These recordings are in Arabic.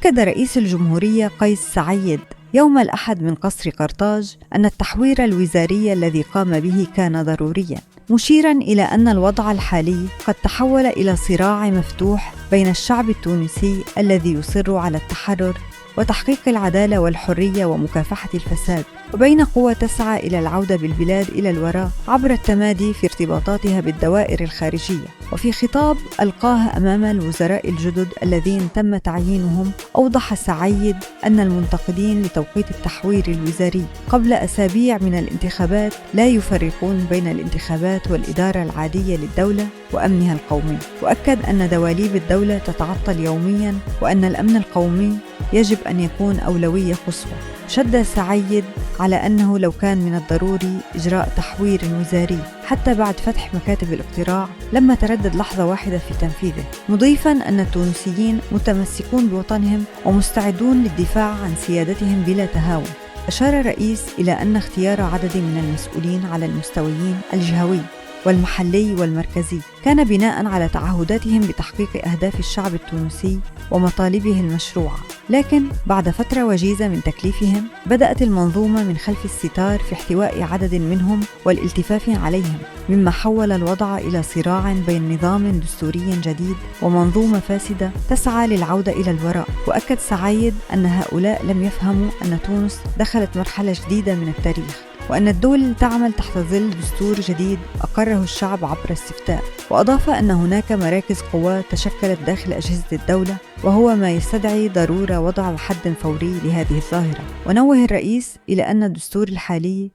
أكد رئيس الجمهورية قيس سعيد يوم الأحد من قصر قرطاج أن التحوير الوزاري الذي قام به كان ضرورياً، مشيراً إلى أن الوضع الحالي قد تحول إلى صراع مفتوح بين الشعب التونسي الذي يصر على التحرر وتحقيق العدالة والحرية ومكافحة الفساد، وبين قوى تسعى إلى العودة بالبلاد إلى الوراء عبر التمادي في ارتباطاتها بالدوائر الخارجية. وفي خطاب ألقاه أمام الوزراء الجدد الذين تم تعيينهم، أوضح سعيد أن المنتقدين لتوقيت التحوير الوزاري قبل أسابيع من الانتخابات لا يفرقون بين الانتخابات والإدارة العادية للدولة وأمنها القومي، وأكد أن دواليب الدولة تتعطل يومياً وأن الأمن القومي يجب أن يكون أولوية قصوى. شدد سعيد على أنه لو كان من الضروري إجراء تحوير وزاري حتى بعد فتح مكاتب الاقتراع لما تردد لحظة واحدة في تنفيذه، مضيفاً أن التونسيين متمسكون بوطنهم ومستعدون للدفاع عن سيادتهم بلا تهاون. أشار الرئيس إلى أن اختيار عدد من المسؤولين على المستويين الجهوي والمحلي والمركزي كان بناء على تعهداتهم بتحقيق أهداف الشعب التونسي ومطالبه المشروعة، لكن بعد فترة وجيزة من تكليفهم بدأت المنظومة من خلف الستار في احتواء عدد منهم والالتفاف عليهم، مما حول الوضع إلى صراع بين نظام دستوري جديد ومنظومة فاسدة تسعى للعودة إلى الوراء. وأكد سعيد أن هؤلاء لم يفهموا أن تونس دخلت مرحلة جديدة من التاريخ، وأن الدول تعمل تحت ظل دستور جديد أقره الشعب عبر استفتاء. وأضاف أن هناك مراكز قوى تشكلت داخل أجهزة الدولة، وهو ما يستدعي ضرورة وضع حد فوري لهذه الظاهرة. ونوه الرئيس إلى أن الدستور الحالي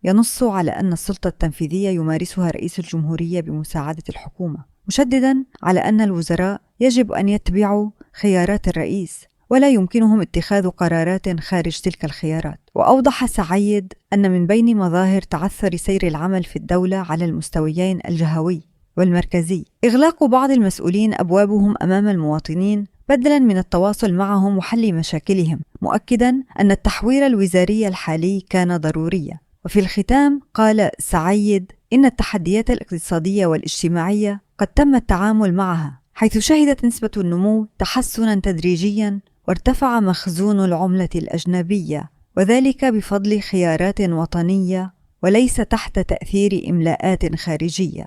ينص على أن السلطة التنفيذية يمارسها رئيس الجمهورية بمساعدة الحكومة، مشدداً على أن الوزراء يجب أن يتبعوا خيارات الرئيس ولا يمكنهم اتخاذ قرارات خارج تلك الخيارات. وأوضح سعيد أن من بين مظاهر تعثر سير العمل في الدولة على المستويين الجهوي والمركزي إغلاق بعض المسؤولين أبوابهم أمام المواطنين بدلاً من التواصل معهم وحل مشاكلهم، مؤكداً أن التحوير الوزاري الحالي كان ضروريا. وفي الختام قال سعيد إن التحديات الاقتصادية والاجتماعية قد تم التعامل معها، حيث شهدت نسبة النمو تحسناً تدريجياً وارتفع مخزون العملة الأجنبية، وذلك بفضل خيارات وطنية وليس تحت تأثير إملاءات خارجية.